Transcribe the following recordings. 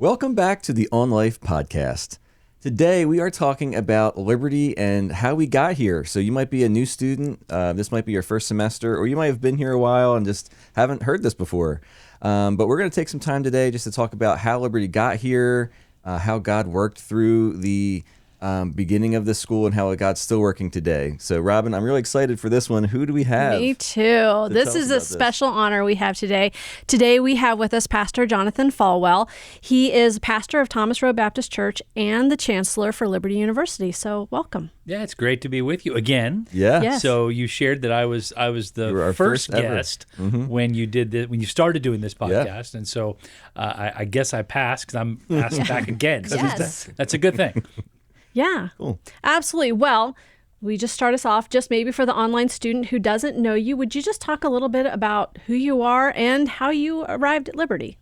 Welcome back to the On Life podcast. Today we are talking about liberty and how we got here. So you might be a new student, this might be your first semester, or you might have been here a while and just haven't heard this before. But we're going to take some time today just to talk about how liberty got here, how God worked through the beginning of this school and how God's still working today. So Robin, I'm really excited for this one. Who do we have? Me too. This is a special honor we have today. Today we have with us Pastor Jonathan Falwell. He is pastor of Thomas Road Baptist Church and the Chancellor for Liberty University. So welcome. Yeah, it's great to be with you again. Yeah. Yes. So you shared that I was the first guest when you did when you started doing this podcast, and so I guess I passed because I'm asked back again. So Yes. that's a good thing. Yeah, Cool. Absolutely. Well, we just start us off, just maybe for the online student who doesn't know you, would you just talk a little bit about who you are and how you arrived at Liberty?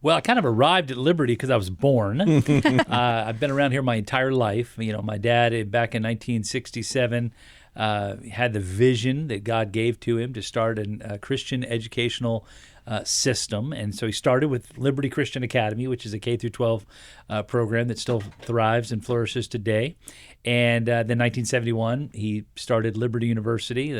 Well, I kind of arrived at Liberty because I was born. I've been around here my entire life. You know, my dad, back in 1967, had the vision that God gave to him to start a Christian educational system. And so he started with Liberty Christian Academy, which is a K through 12 program that still thrives and flourishes today. And then 1971, he started Liberty University,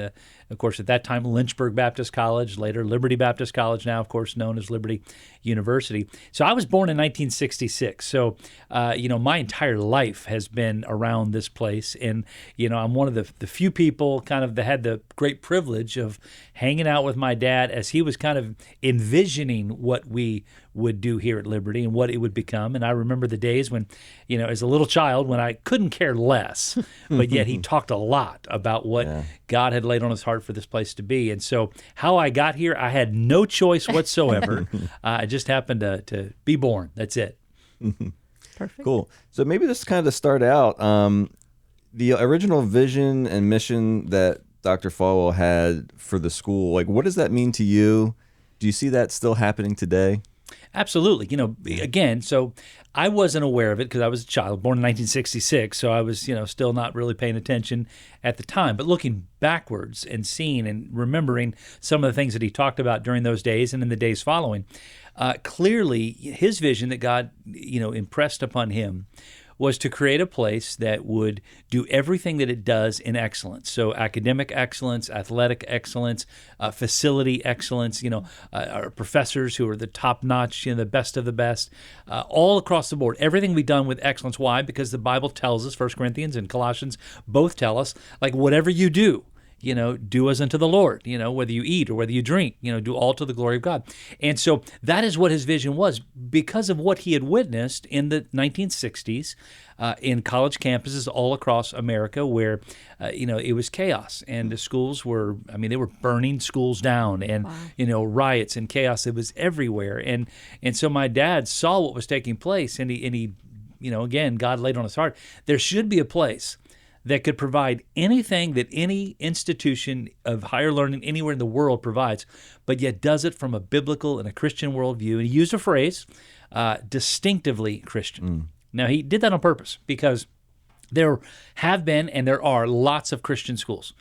of course, at that time, Lynchburg Baptist College, later Liberty Baptist College, now, of course, known as Liberty University. So I was born in 1966. So, my entire life has been around this place. And, I'm one of the few people kind of that had the great privilege of hanging out with my dad as he was kind of envisioning what we would do here at Liberty and what it would become. And I remember the days when, as a little child, when I couldn't care less, but yet he talked a lot about what God had laid on his heart for this place to be. And so how I got here, I had no choice whatsoever. I just happened to be born. That's it. Perfect. Cool. So maybe just kind of to start out, the original vision and mission that Dr. Falwell had for the school, like what does that mean to you? Do you see that still happening today? Absolutely. Again, so I wasn't aware of it because I was a child, born in 1966, so I was, still not really paying attention at the time. But looking backwards and seeing and remembering some of the things that he talked about during those days and in the days following, clearly his vision that God, impressed upon him was to create a place that would do everything that it does in excellence. So academic excellence, athletic excellence, facility excellence, our professors who are the top-notch, the best of the best, all across the board. Everything we done with excellence. Why? Because the Bible tells us, 1 Corinthians and Colossians both tell us, like whatever you do, do as unto the Lord, whether you eat or whether you drink, do all to the glory of God. And so that is what his vision was because of what he had witnessed in the 1960s in college campuses all across America where, it was chaos and the schools were, they were burning schools down and, riots and chaos. It was everywhere. And so my dad saw what was taking place and he, again, God laid on his heart, there should be a place that could provide anything that any institution of higher learning anywhere in the world provides, but yet does it from a biblical and a Christian worldview. And he used a phrase, distinctively Christian. Now, he did that on purpose because there have been and there are lots of Christian schools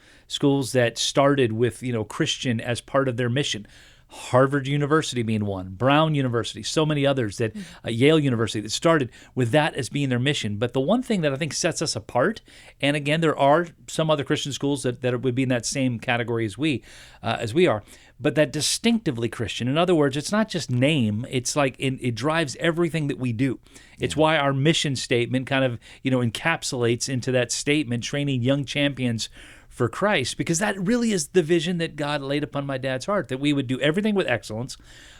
that started with, Christian as part of their mission. Harvard University being one, Brown University, so many others that Yale University that started with that as being their mission. But the one thing that I think sets us apart, and again, there are some other Christian schools that would be in that same category as we are, but that distinctively Christian. In other words, it's not just name, it's like it drives everything that we do. It's why our mission statement kind of, encapsulates into that statement, training young champions for Christ, because that really is the vision that God laid upon my dad's heart, that we would do everything with excellence,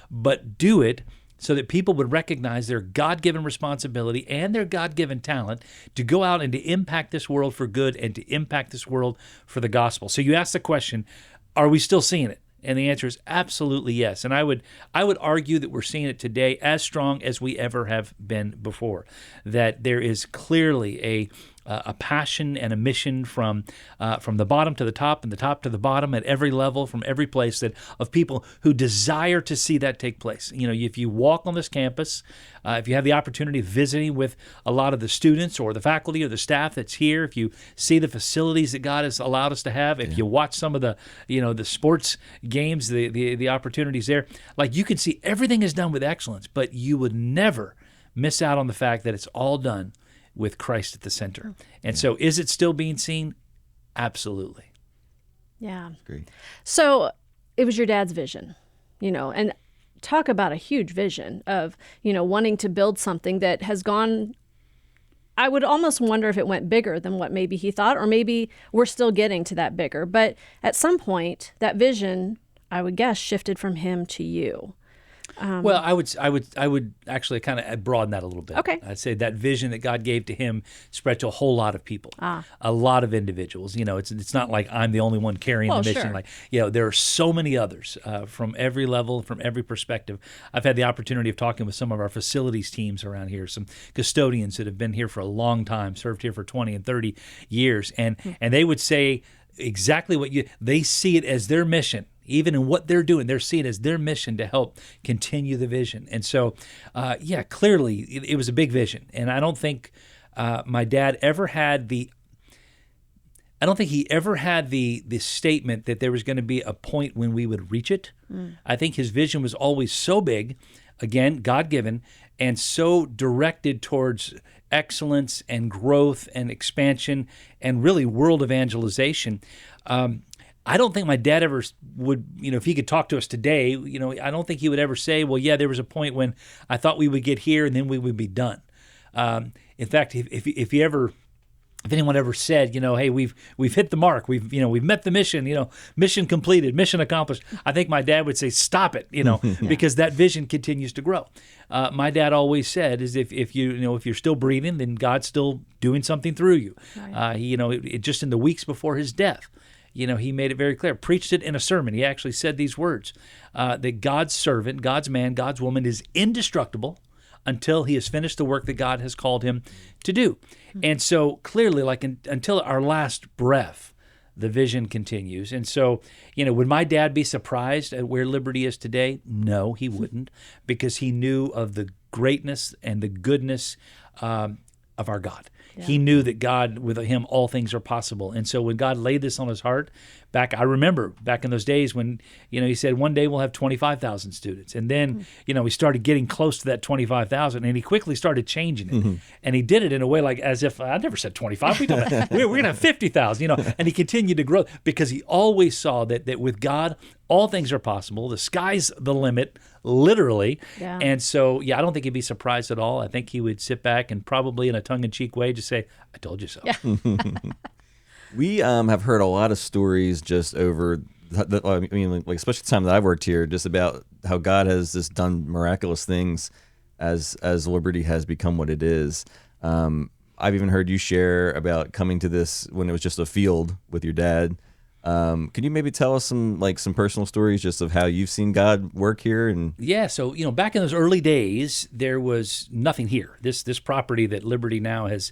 but do it so that people would recognize their God-given responsibility and their God-given talent to go out and to impact this world for good and to impact this world for the gospel. So you asked the question, are we still seeing it? And the answer is absolutely yes. And I would argue that we're seeing it today as strong as we ever have been before, that there is clearly a passion and a mission from the bottom to the top and the top to the bottom at every level, from every place, that of people who desire to see that take place. If you walk on this campus, if you have the opportunity of visiting with a lot of the students or the faculty or the staff that's here, if you see the facilities that God has allowed us to have, if you watch some of the the sports games, the opportunities there, like you can see everything is done with excellence, but you would never miss out on the fact that it's all done with Christ at the center. And so is it still being seen? Absolutely. Yeah. Great. So it was your dad's vision, and talk about a huge vision of, wanting to build something that has gone, I would almost wonder if it went bigger than what maybe he thought, or maybe we're still getting to that bigger. But at some point, that vision, I would guess, shifted from him to you. Well, I would actually kind of broaden that a little bit. Okay. I'd say that vision that God gave to him spread to a whole lot of people, a lot of individuals. It's not like I'm the only one carrying the mission. Sure. Like, there are so many others from every level, from every perspective. I've had the opportunity of talking with some of our facilities teams around here, some custodians that have been here for a long time, served here for 20 and 30 years, and they would say exactly what they see it as their mission. Even in what they're doing, they're seeing it as their mission to help continue the vision. And so, clearly it was a big vision. And I don't think my dad ever had the statement that there was going to be a point when we would reach it. I think his vision was always so big, again, God-given, and so directed towards excellence and growth and expansion and really world evangelization. I don't think my dad ever would, if he could talk to us today, I don't think he would ever say, well, yeah, there was a point when I thought we would get here and then we would be done. In fact, if anyone ever said, hey, we've hit the mark, we've met the mission, mission completed, mission accomplished, I think my dad would say, stop it, because that vision continues to grow. My dad always said, is if you're still breathing, then God's still doing something through you. Right. Just in the weeks before his death, he made it very clear, preached it in a sermon. He actually said these words, that God's servant, God's man, God's woman is indestructible until he has finished the work that God has called him to do. And so clearly, until our last breath, the vision continues. And so, would my dad be surprised at where Liberty is today? No, he wouldn't, because he knew of the greatness and the goodness of our God. Yeah. He knew that God, with him, all things are possible. And so when God laid this on his heart, I remember back in those days when, he said, one day we'll have 25,000 students. And then, we started getting close to that 25,000, and he quickly started changing it. Mm-hmm. And he did it in a way like as if, I never said 25, we're going to have 50,000, and he continued to grow because he always saw that with God, all things are possible. The sky's the limit, literally. Yeah. And so, I don't think he'd be surprised at all. I think he would sit back and probably in a tongue-in-cheek way just say, I told you so. Yeah. We have heard a lot of stories just over, especially the time that I've worked here, just about how God has just done miraculous things as Liberty has become what it is. I've even heard you share about coming to this when it was just a field with your dad. Can you maybe tell us some personal stories just of how you've seen God work here? And so back in those early days, there was nothing here. This property that Liberty now has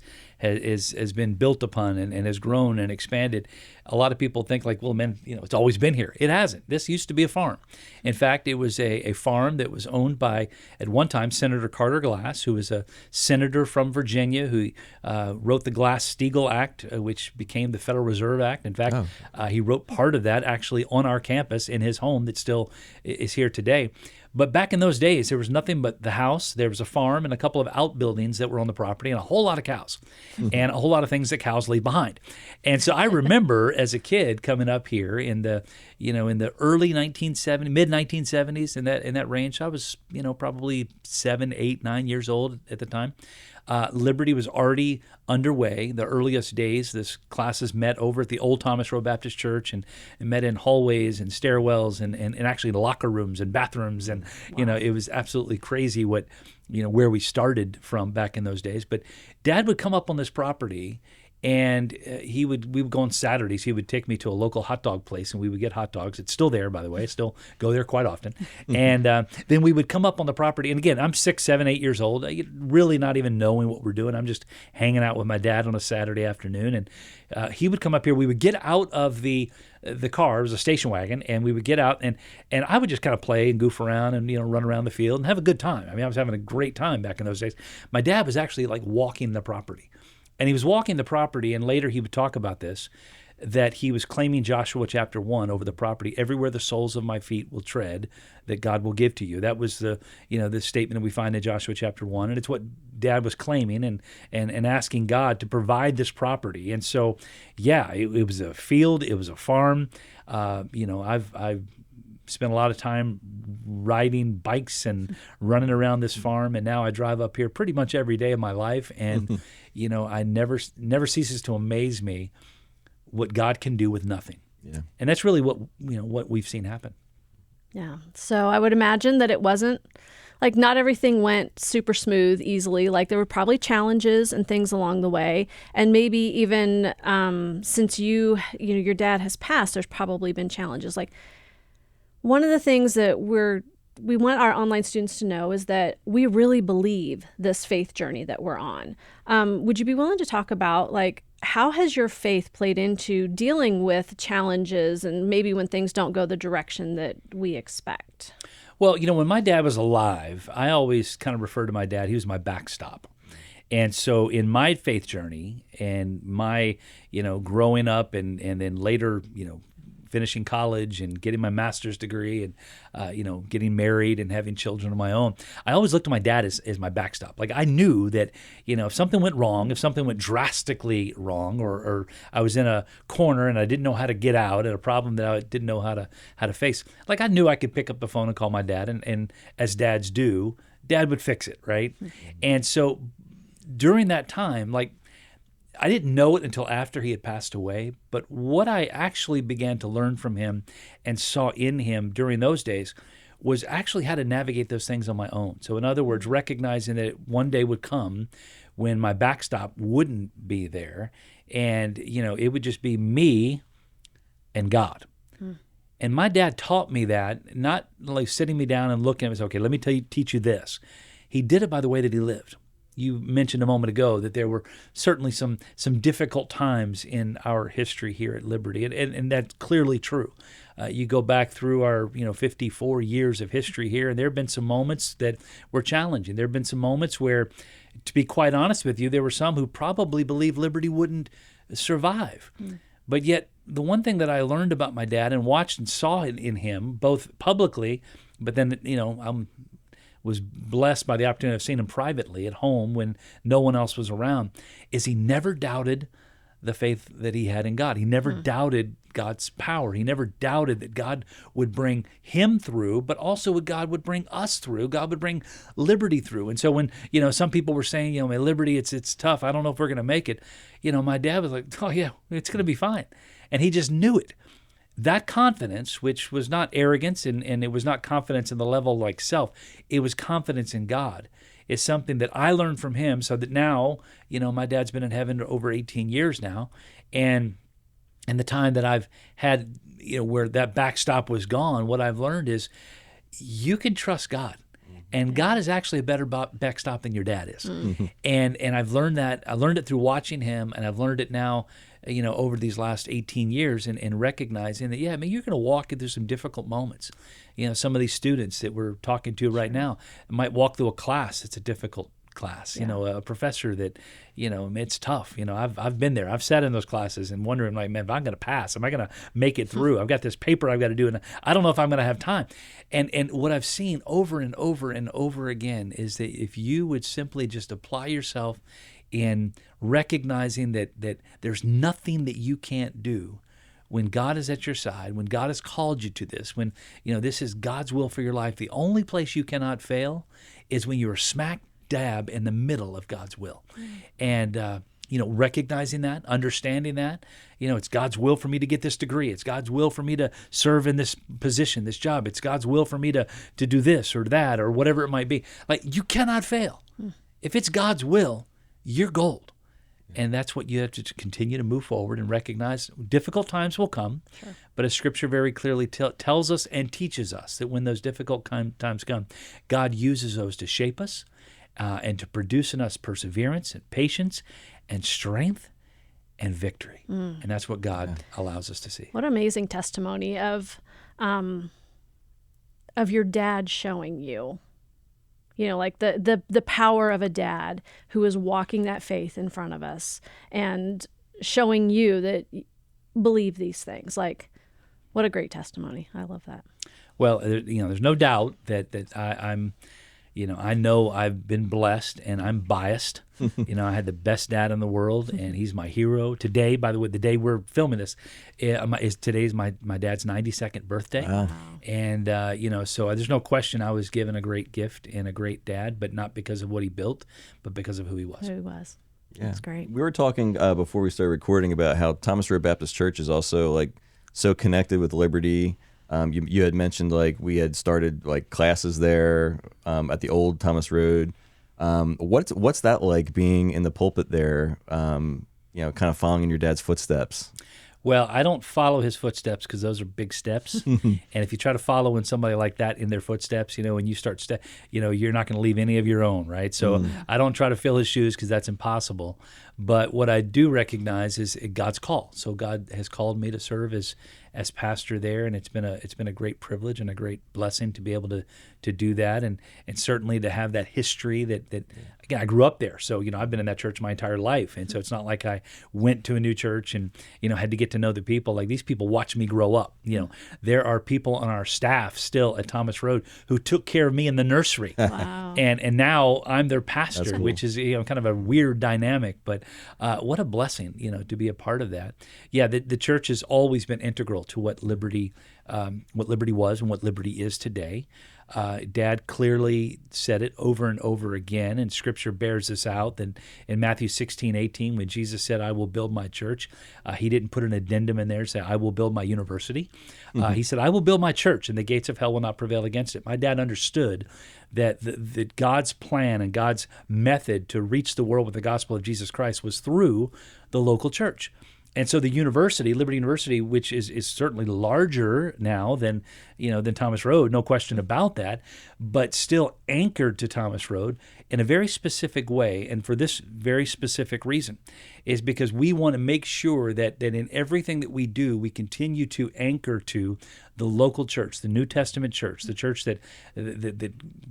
been built upon and has grown and expanded. A lot of people think well, man, it's always been here. It hasn't. This used to be a farm. In fact, it was a farm that was owned by, at one time, Senator Carter Glass, who was a senator from Virginia who wrote the Glass-Steagall Act, which became the Federal Reserve Act. In fact, he wrote part of that actually on our campus in his home that still is here today. But back in those days, there was nothing but the house, there was a farm, and a couple of outbuildings that were on the property, and a whole lot of cows, and a whole lot of things that cows leave behind. And so I remember as a kid coming up here in the early 1970s, mid 1970s, in that range. I was probably 7, 8, 9 years old at the time. Liberty was already underway. The earliest days, this classes met over at the old Thomas Road Baptist Church and met in hallways and stairwells and actually locker rooms and bathrooms. And, it was absolutely crazy where we started from back in those days. But Dad would come up on this property, and we would go on Saturdays. He would take me to a local hot dog place, and we would get hot dogs. It's still there, by the way. I still go there quite often. And then we would come up on the property. And again, I'm 6, 7, 8 years old, really not even knowing what we're doing. I'm just hanging out with my dad on a Saturday afternoon. And he would come up here. We would get out of the car. It was a station wagon, and we would get out, and I would just kind of play and goof around and run around the field and have a good time. I was having a great time back in those days. My dad was actually walking the property. And he was walking the property, and later he would talk about this, that he was claiming Joshua chapter 1 over the property, everywhere the soles of my feet will tread, that God will give to you. That was the statement that we find in Joshua chapter 1, and it's what Dad was claiming and asking God to provide this property. And so, it was a field, it was a farm. I've spent a lot of time riding bikes and running around this farm, and now I drive up here pretty much every day of my life, and I never ceases to amaze me what God can do with nothing. Yeah. And that's really what we've seen happen. Yeah. So I would imagine that it wasn't like not everything went super smooth easily. Like there were probably challenges and things along the way. And maybe even since your dad has passed, there's probably been challenges. Like one of the things that we want our online students to know is that we really believe this faith journey that we're on. Would you be willing to talk about how has your faith played into dealing with challenges and maybe when things don't go the direction that we expect? Well, when my dad was alive, I always kind of refer to my dad, he was my backstop. And so in my faith journey and my, growing up and then later, finishing college and getting my master's degree and, getting married and having children of my own, I always looked at my dad as my backstop. Like I knew that, if something went wrong, if something went drastically wrong, or I was in a corner and I didn't know how to get out at a problem that I didn't know how to face, like I knew I could pick up the phone and call my dad, and as dads do, Dad would fix it, right? Mm-hmm. And so during that time, I didn't know it until after he had passed away, but what I actually began to learn from him and saw in him during those days was actually how to navigate those things on my own. So in other words, recognizing that one day would come when my backstop wouldn't be there and, it would just be me and God. Hmm. And my dad taught me that, not like sitting me down and looking at me and saying, okay, let me teach you this. He did it by the way that he lived. You mentioned a moment ago that there were certainly some difficult times in our history here at Liberty, and that's clearly true. You go back through our 54 years of history here, and there have been some moments that were challenging. There have been some moments where, to be quite honest with you, there were some who probably believed Liberty wouldn't survive. Mm. But yet, the one thing that I learned about my dad and watched and saw in him, both publicly, but then was blessed by the opportunity of seeing him privately at home when no one else was around, is he never doubted the faith that he had in God. He never doubted God's power. He never doubted that God would bring him through, but also God would bring us through. God would bring Liberty through. And so when, some people were saying, my Liberty, it's tough. I don't know if we're going to make it. My dad was like, oh yeah, it's going to be fine. And he just knew it. That confidence, which was not arrogance and it was not confidence in the level like self, it was confidence in God, is something that I learned from him, so that now, my dad's been in heaven over 18 years now, and the time that I've had, where that backstop was gone, what I've learned is you can trust God. And God is actually a better backstop than your dad is. Mm-hmm. And I've learned that. I learned it through watching him, and I've learned it now, over these last 18 years and recognizing that, you're going to walk through some difficult moments. Some of these students that we're talking to right now might walk through a class. It's a difficult class, a professor that, it's tough. I've been there. I've sat in those classes and wondering, man, if I'm going to pass, am I going to make it through? I've got this paper I've got to do, and I don't know if I'm going to have time. And what I've seen over and over and over again is that if you would simply just apply yourself in recognizing that there's nothing that you can't do when God is at your side, when God has called you to this, when this is God's will for your life, the only place you cannot fail is when you are smack dab in the middle of God's will. And recognizing that, understanding that, it's God's will for me to get this degree. It's God's will for me to serve in this position, this job. It's God's will for me to do this or that or whatever it might be. You cannot fail. If it's God's will, you're gold. And that's what you have to continue to move forward and recognize. Difficult times will come, sure. But as Scripture very clearly tells us and teaches us that when those difficult times come, God uses those to shape us and to produce in us perseverance and patience and strength and victory. And that's what God allows us to see. What amazing testimony of your dad showing you. The power of a dad who is walking that faith in front of us and showing you that believe these things. Like, what a great testimony. I love that. Well, there's no doubt that I'm, I know I've been blessed and I'm biased. I had the best dad in the world, and he's my hero. Today, by the way, the day we're filming this, today's my dad's 92nd birthday. Wow. And, so there's no question I was given a great gift and a great dad, but not because of what he built, but because of who he was. Who he was. Yeah. That's great. We were talking before we started recording about how Thomas Road Baptist Church is also like so connected with Liberty. You had mentioned like we had started like classes there at the old Thomas Road. What's that like being in the pulpit there? Kind of following in your dad's footsteps. Well, I don't follow his footsteps because those are big steps. And if you try to follow in somebody like that in their footsteps, when you start, you're not going to leave any of your own, right? So I don't try to fill his shoes because that's impossible. But what I do recognize is God's call. So God has called me to serve as pastor there, and it's been a great privilege and a great blessing to be able to do that, and certainly to have that history that again, I grew up there, so I've been in that church my entire life, and so it's not like I went to a new church and had to get to know the people. Like, these people watched me grow up. There are people on our staff still at Thomas Road who took care of me in the nursery. Wow. And now I'm their pastor. That's cool. Which is kind of a weird dynamic, but what a blessing to be a part of that. Yeah, the church has always been integral to what Liberty was and what Liberty is today. Dad clearly said it over and over again, and Scripture bears this out. Then in Matthew 16:18, when Jesus said, "I will build my church," he didn't put an addendum in there saying, "I will build my university." He said, "I will build my church, and the gates of hell will not prevail against it." My dad understood that God's plan and God's method to reach the world with the gospel of Jesus Christ was through the local church. And so the university, Liberty University, which is certainly larger now than Thomas Road, no question about that, but still anchored to Thomas Road in a very specific way, and for this very specific reason, is because we want to make sure that in everything that we do, we continue to anchor to the local church, the New Testament church, the church that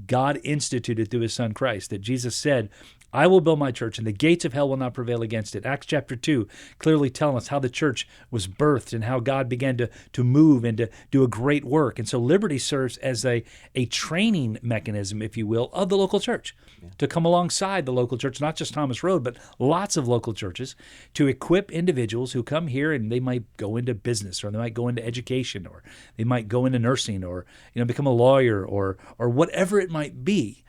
God instituted through His Son Christ, that Jesus said, "I will build my church, and the gates of hell will not prevail against it." Acts chapter 2 clearly telling us how the church was birthed and how God began to move and to do a great work. And so Liberty serves as a training mechanism, if you will, of the local church, to come alongside the local church, not just Thomas Road, but lots of local churches, to equip individuals who come here and they might go into business, or they might go into education, or they might go into nursing, or become a lawyer, or whatever it might be.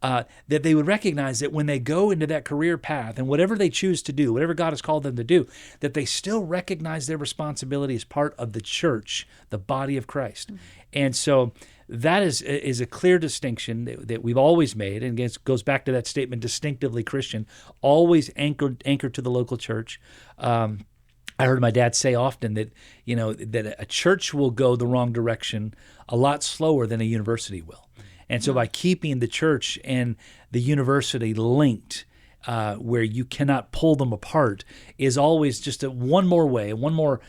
That they would recognize that when they go into that career path and whatever they choose to do, whatever God has called them to do, that they still recognize their responsibility as part of the church, the body of Christ. And so that is a clear distinction that we've always made, and it goes back to that statement, distinctively Christian, always anchored to the local church. I heard my dad say often that that a church will go the wrong direction a lot slower than a university will. And so by keeping the church and the university linked, where you cannot pull them apart, is always just one more way, one more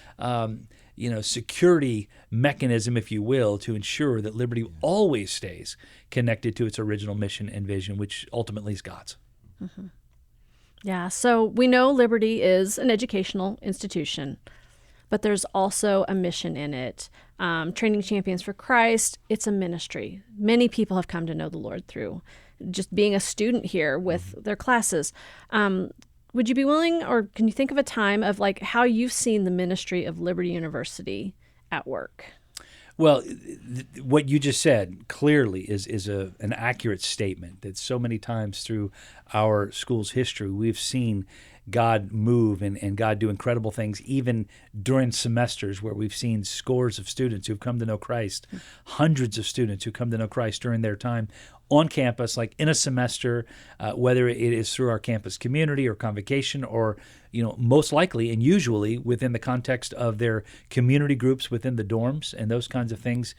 security mechanism, if you will, to ensure that Liberty always stays connected to its original mission and vision, which ultimately is God's. Mm-hmm. Yeah, so we know Liberty is an educational institution, but there's also a mission in it. Training Champions for Christ, it's a ministry. Many people have come to know the Lord through just being a student here with their classes. Would you be willing, or can you think of a time of like how you've seen the ministry of Liberty University at work? Well, what you just said clearly is an accurate statement, that so many times through our school's history, we've seen God move and God do incredible things, even during semesters where we've seen scores of students who've come to know Christ, hundreds of students who come to know Christ during their time on campus, like in a semester, whether it is through our campus community or convocation, or most likely and usually within the context of their community groups within the dorms, and those kinds of things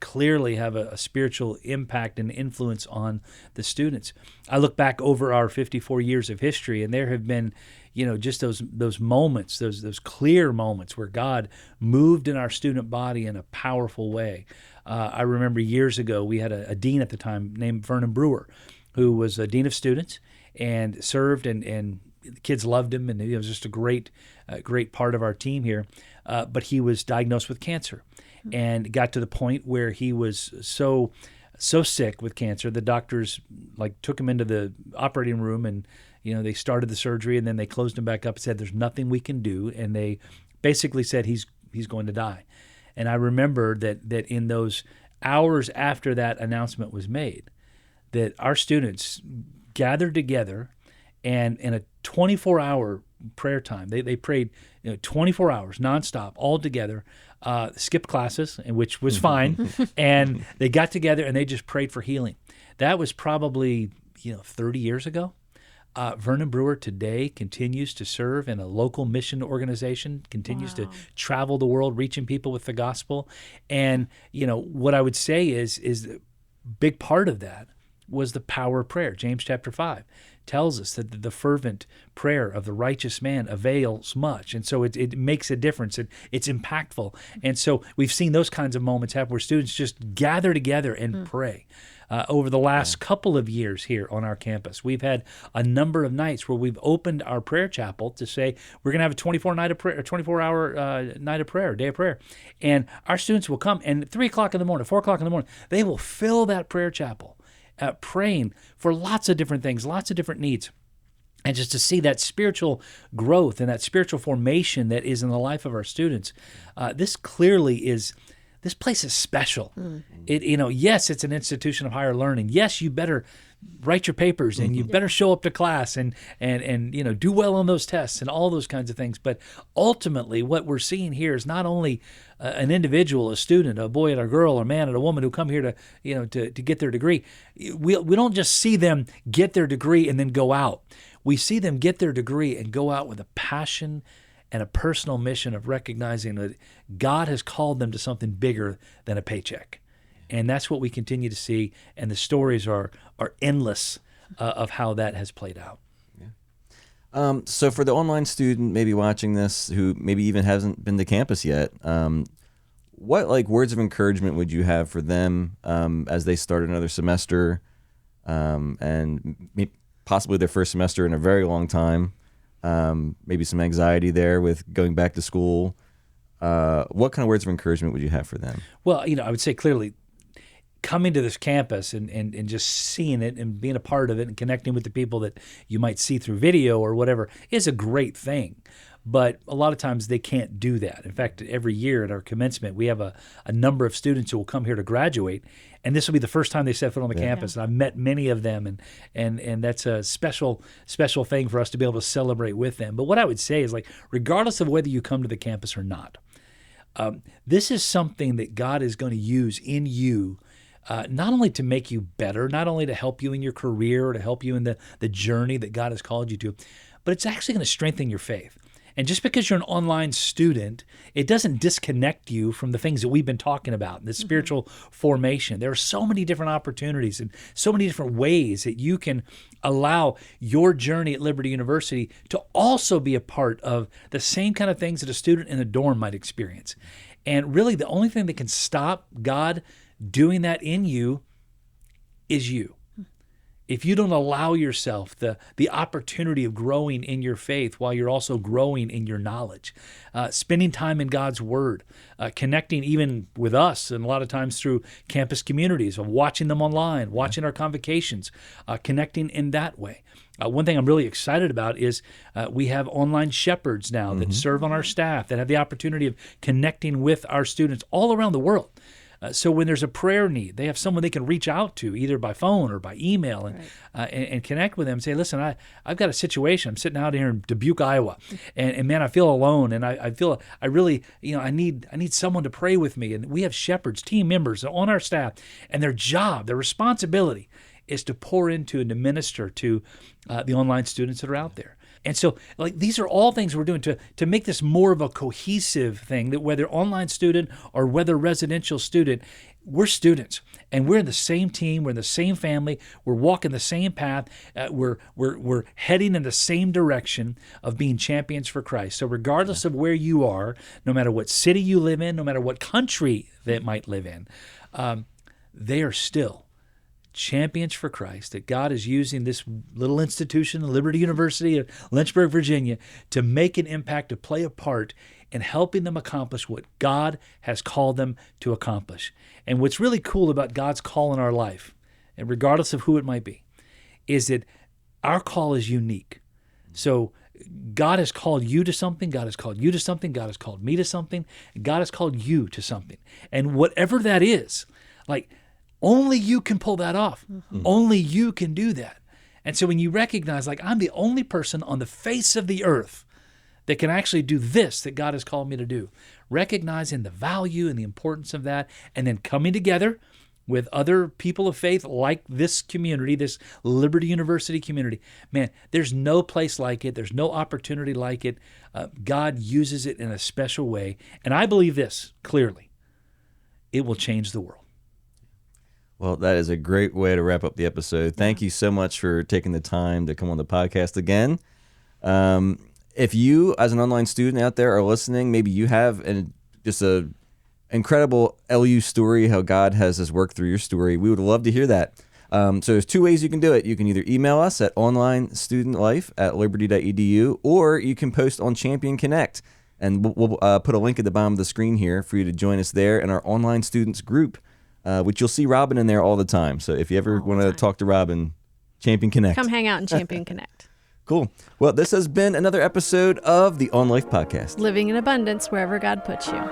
clearly have a spiritual impact and influence on the students. I look back over our 54 years of history, and there have been just those moments, those clear moments where God moved in our student body in a powerful way. I remember years ago we had a dean at the time named Vernon Brewer, who was a dean of students and served, and the kids loved him, and he was just a great part of our team here. but he was diagnosed with cancer, and got to the point where he was so sick with cancer, the doctors took him into the operating room, and they started the surgery, and then they closed him back up and said, "There's nothing we can do," and they basically said he's going to die. And I remember that in those hours after that announcement was made, that our students gathered together, and in a 24-hour prayer time, they prayed 24 hours nonstop, all together, skipped classes, which was fine, and they got together and they just prayed for healing. That was probably 30 years ago. Vernon Brewer today continues to serve in a local mission organization, continues to travel the world reaching people with the gospel. And, what I would say is a big part of that was the power of prayer. James chapter 5 tells us that the fervent prayer of the righteous man avails much. And so it makes a difference. It's impactful. And so we've seen those kinds of moments happen where students just gather together and pray. Over the last couple of years here on our campus, we've had a number of nights where we've opened our prayer chapel to say we're going to have a 24-hour night of prayer, day of prayer. And our students will come, and at 3 o'clock in the morning, 4 o'clock in the morning, they will fill that prayer chapel praying for lots of different things, lots of different needs. And just to see that spiritual growth and that spiritual formation that is in the life of our students, this clearly is... This place is special. Yes, it's an institution of higher learning. Yes, you better write your papers, and you better show up to class and do well on those tests and all those kinds of things. But ultimately, what we're seeing here is not only an individual, a student, a boy and a girl, a man and a woman who come here to get their degree. We don't just see them get their degree and then go out. We see them get their degree and go out with a passion and a personal mission of recognizing that God has called them to something bigger than a paycheck. And that's what we continue to see, and the stories are endless of how that has played out. So for the online student maybe watching this who maybe even hasn't been to campus yet, what words of encouragement would you have for them as they start another semester and possibly their first semester in a very long time? Maybe some anxiety there with going back to school. What kind of words of encouragement would you have for them? Well, I would say clearly coming to this campus and just seeing it and being a part of it and connecting with the people that you might see through video or whatever is a great thing. But a lot of times they can't do that. In fact, every year at our commencement, we have a number of students who will come here to graduate, and this will be the first time they set foot on the campus. And I've met many of them, and that's a special thing for us to be able to celebrate with them. But what I would say is, regardless of whether you come to the campus or not, this is something that God is going to use in you, not only to make you better, not only to help you in your career or to help you in the journey that God has called you to, but it's actually going to strengthen your faith. And just because you're an online student, it doesn't disconnect you from the things that we've been talking about, the spiritual formation. There are so many different opportunities and so many different ways that you can allow your journey at Liberty University to also be a part of the same kind of things that a student in a dorm might experience. And really, the only thing that can stop God doing that in you is you. If you don't allow yourself the opportunity of growing in your faith while you're also growing in your knowledge, spending time in God's Word, connecting even with us, and a lot of times through campus communities, of watching them online, watching our convocations, connecting in that way. One thing I'm really excited about is we have online shepherds now that serve on our staff that have the opportunity of connecting with our students all around the world. So when there's a prayer need, they have someone they can reach out to either by phone or by email and connect with them and say, listen, I've got a situation. I'm sitting out here in Dubuque, Iowa, and man, I feel alone, and I feel I really, I need someone to pray with me. And we have shepherds, team members on our staff, and their job, their responsibility is to pour into and to minister to the online students that are out there. And so these are all things we're doing to make this more of a cohesive thing, that whether online student or whether residential student, we're students and we're in the same team, we're in the same family, we're walking the same path, we're heading in the same direction of being champions for Christ. So regardless of where you are, no matter what city you live in, no matter what country they might live in, they are still champions for Christ, that God is using this little institution, Liberty University of Lynchburg, Virginia, to make an impact, to play a part in helping them accomplish what God has called them to accomplish. And what's really cool about God's call in our life, and regardless of who it might be, is that our call is unique. So God has called you to something, God has called you to something, God has called me to something, God has called you to something. And whatever that is, like, only you can pull that off. Mm-hmm. Only you can do that. And so when you recognize, like, I'm the only person on the face of the earth that can actually do this that God has called me to do, recognizing the value and the importance of that, and then coming together with other people of faith like this community, this Liberty University community. Man, there's no place like it. There's no opportunity like it. God uses it in a special way. And I believe this clearly. It will change the world. Well, that is a great way to wrap up the episode. Thank you so much for taking the time to come on the podcast again. If you, as an online student out there, are listening, maybe you have just a incredible LU story, how God has His work through your story. We would love to hear that. So there's two ways you can do it. You can either email us at onlinestudentlife@liberty.edu, or you can post on Champion Connect. And we'll put a link at the bottom of the screen here for you to join us there in our online students group, which you'll see Robin in there all the time. So if you ever want to talk to Robin, Champion Connect. Come hang out in Champion Connect. Cool. Well, this has been another episode of the On Life Podcast. Living in abundance wherever God puts you.